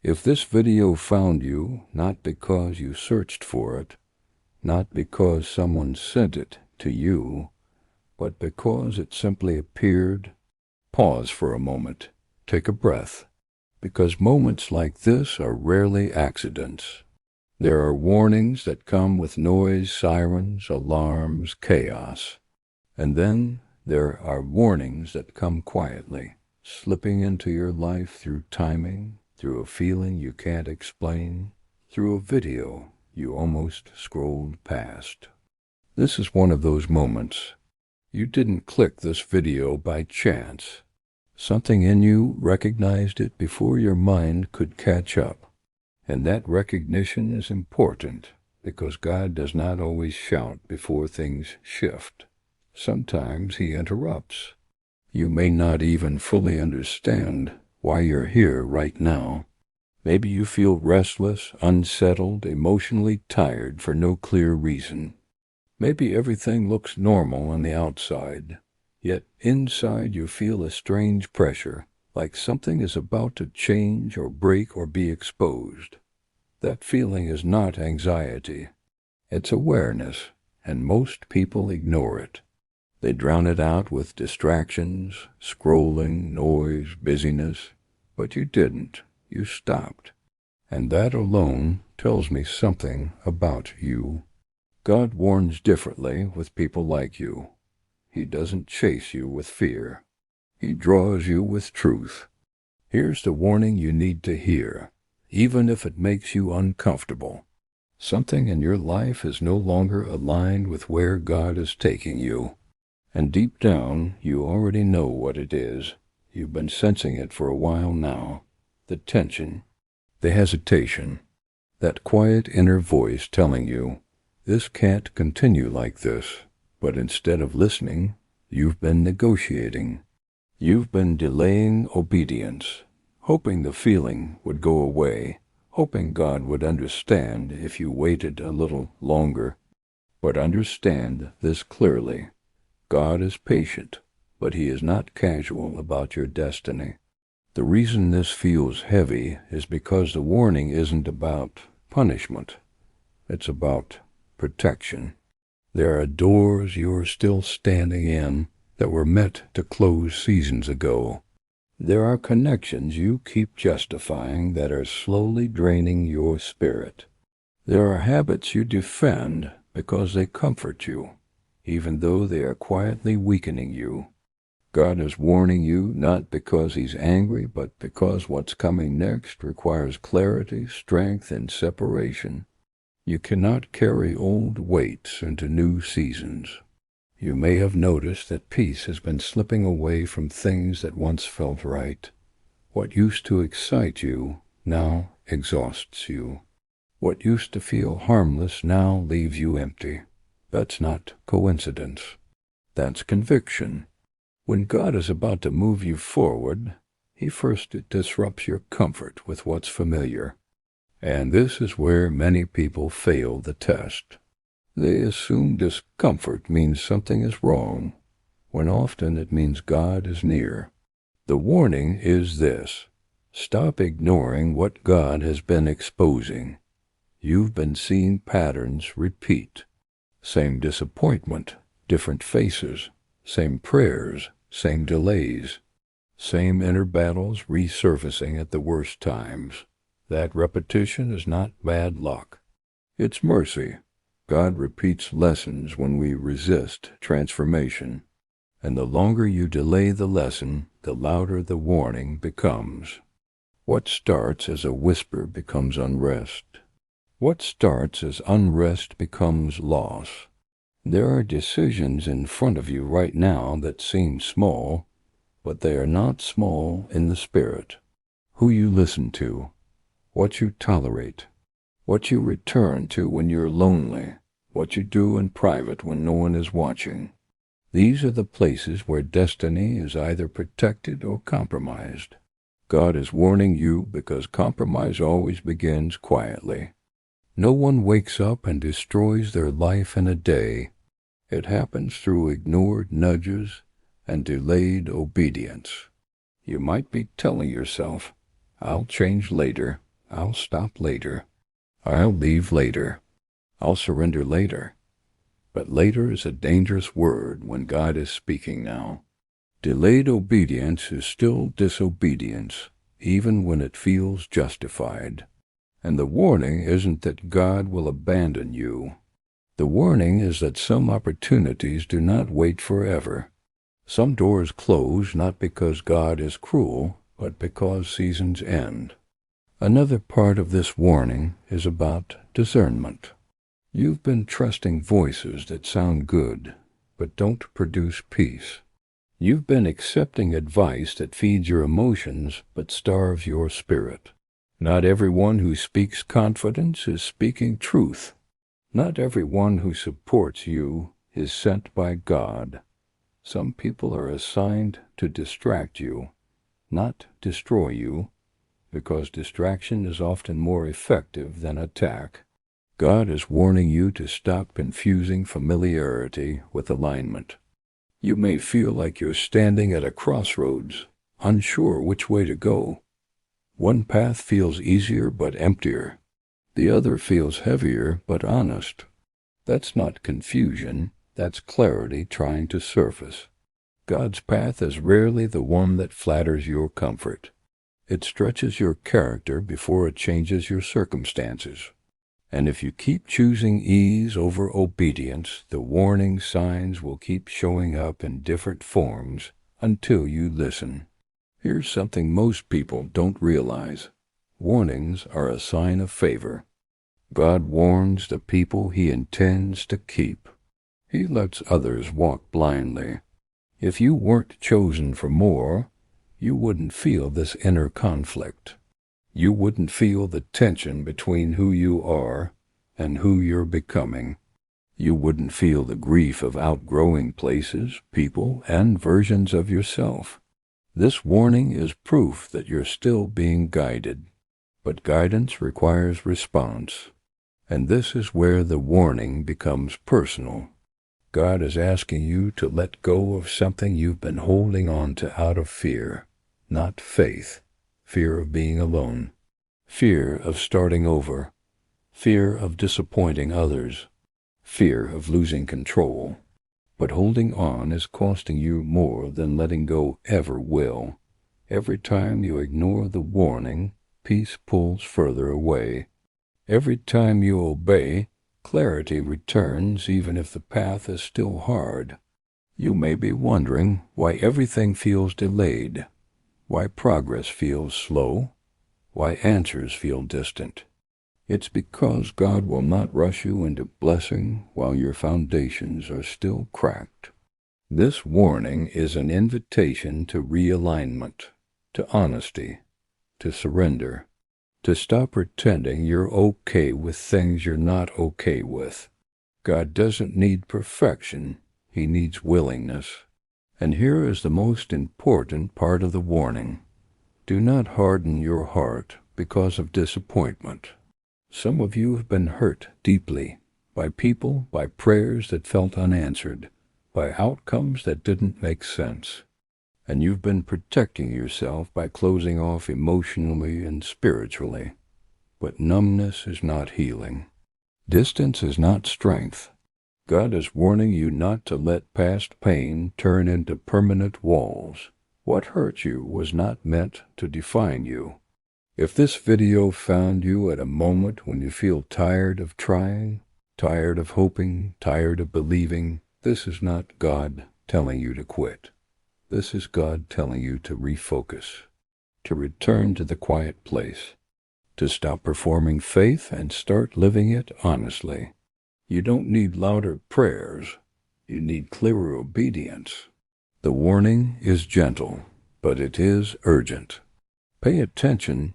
If this video found you, not because you searched for it, not because someone sent it to you, but because it simply appeared, pause for a moment, take a breath, because moments like this are rarely accidents. There are warnings that come with noise, sirens, alarms, chaos. And then there are warnings that come quietly, slipping into your life through timing, through a feeling you can't explain, through a video you almost scrolled past. This is one of those moments. You didn't click this video by chance. Something in you recognized it before your mind could catch up. And that recognition is important because God does not always shout before things shift. Sometimes He interrupts. You may not even fully understand why you're here right now. Maybe you feel restless, unsettled, emotionally tired for no clear reason. Maybe everything looks normal on the outside, yet inside you feel a strange pressure, like something is about to change or break or be exposed. That feeling is not anxiety. It's awareness, and most people ignore it. They drown it out with distractions, scrolling, noise, busyness. But you didn't. You stopped. And that alone tells me something about you. God warns differently with people like you. He doesn't chase you with fear. He draws you with truth. Here's the warning you need to hear, even if it makes you uncomfortable. Something in your life is no longer aligned with where God is taking you. And deep down, you already know what it is. You've been sensing it for a while now. The tension, the hesitation, that quiet inner voice telling you, this can't continue like this. But instead of listening, you've been negotiating. You've been delaying obedience, hoping the feeling would go away, hoping God would understand if you waited a little longer. But understand this clearly. God is patient, but He is not casual about your destiny. The reason this feels heavy is because the warning isn't about punishment. It's about protection. There are doors you're still standing in that were meant to close seasons ago. There are connections you keep justifying that are slowly draining your spirit. There are habits you defend because they comfort you, even though they are quietly weakening you. God is warning you not because He's angry, but because what's coming next requires clarity, strength, and separation. You cannot carry old weights into new seasons. You may have noticed that peace has been slipping away from things that once felt right. What used to excite you now exhausts you. What used to feel harmless now leaves you empty. That's not coincidence. That's conviction. When God is about to move you forward, He first disrupts your comfort with what's familiar. And this is where many people fail the test. They assume discomfort means something is wrong, when often it means God is near. The warning is this: stop ignoring what God has been exposing. You've been seeing patterns repeat. Same disappointment, different faces, same prayers, same delays, same inner battles resurfacing at the worst times. That repetition is not bad luck. It's mercy. God repeats lessons when we resist transformation. And the longer you delay the lesson, the louder the warning becomes. What starts as a whisper becomes unrest. What starts as unrest becomes loss. There are decisions in front of you right now that seem small, but they are not small in the spirit. Who you listen to, what you tolerate, what you return to when you're lonely, what you do in private when no one is watching. These are the places where destiny is either protected or compromised. God is warning you because compromise always begins quietly. No one wakes up and destroys their life in a day. It happens through ignored nudges and delayed obedience. You might be telling yourself, I'll change later, I'll stop later. I'll leave later. I'll surrender later. But later is a dangerous word when God is speaking now. Delayed obedience is still disobedience, even when it feels justified. And the warning isn't that God will abandon you. The warning is that some opportunities do not wait forever. Some doors close not because God is cruel, but because seasons end. Another part of this warning is about discernment. You've been trusting voices that sound good, but don't produce peace. You've been accepting advice that feeds your emotions, but starves your spirit. Not everyone who speaks confidence is speaking truth. Not everyone who supports you is sent by God. Some people are assigned to distract you, not destroy you, because distraction is often more effective than attack. God is warning you to stop confusing familiarity with alignment. You may feel like you're standing at a crossroads, unsure which way to go. One path feels easier but emptier. The other feels heavier but honest. That's not confusion, that's clarity trying to surface. God's path is rarely the one that flatters your comfort. It stretches your character before it changes your circumstances. And if you keep choosing ease over obedience, the warning signs will keep showing up in different forms until you listen. Here's something most people don't realize. Warnings are a sign of favor. God warns the people He intends to keep. He lets others walk blindly. If you weren't chosen for more, you wouldn't feel this inner conflict. You wouldn't feel the tension between who you are and who you're becoming. You wouldn't feel the grief of outgrowing places, people, and versions of yourself. This warning is proof that you're still being guided. But guidance requires response. And this is where the warning becomes personal. God is asking you to let go of something you've been holding on to out of fear, not faith. Fear of being alone. Fear of starting over. Fear of disappointing others. Fear of losing control. But holding on is costing you more than letting go ever will. Every time you ignore the warning, peace pulls further away. Every time you obey, clarity returns even if the path is still hard. You may be wondering why everything feels delayed, why progress feels slow, why answers feel distant. It's because God will not rush you into blessing while your foundations are still cracked. This warning is an invitation to realignment, to honesty, to surrender, to stop pretending you're okay with things you're not okay with. God doesn't need perfection, He needs willingness. And here is the most important part of the warning. Do not harden your heart because of disappointment. Some of you have been hurt deeply by people, by prayers that felt unanswered, by outcomes that didn't make sense. And you've been protecting yourself by closing off emotionally and spiritually. But numbness is not healing. Distance is not strength. God is warning you not to let past pain turn into permanent walls. What hurt you was not meant to define you. If this video found you at a moment when you feel tired of trying, tired of hoping, tired of believing, this is not God telling you to quit. This is God telling you to refocus, to return to the quiet place, to stop performing faith and start living it honestly. You don't need louder prayers. You need clearer obedience. The warning is gentle, but it is urgent. Pay attention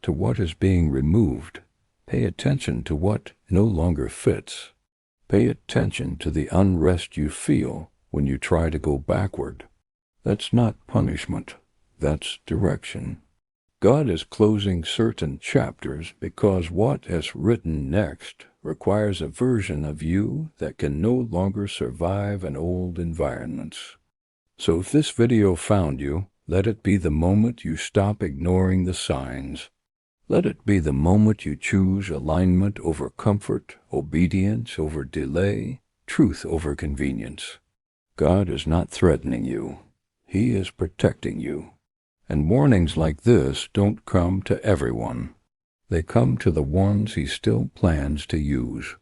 to what is being removed. Pay attention to what no longer fits. Pay attention to the unrest you feel when you try to go backward. That's not punishment. That's direction. God is closing certain chapters because what is written next requires a version of you that can no longer survive in old environments. So if this video found you, let it be the moment you stop ignoring the signs. Let it be the moment you choose alignment over comfort, obedience over delay, truth over convenience. God is not threatening you. He is protecting you. And warnings like this don't come to everyone. They come to the ones He still plans to use.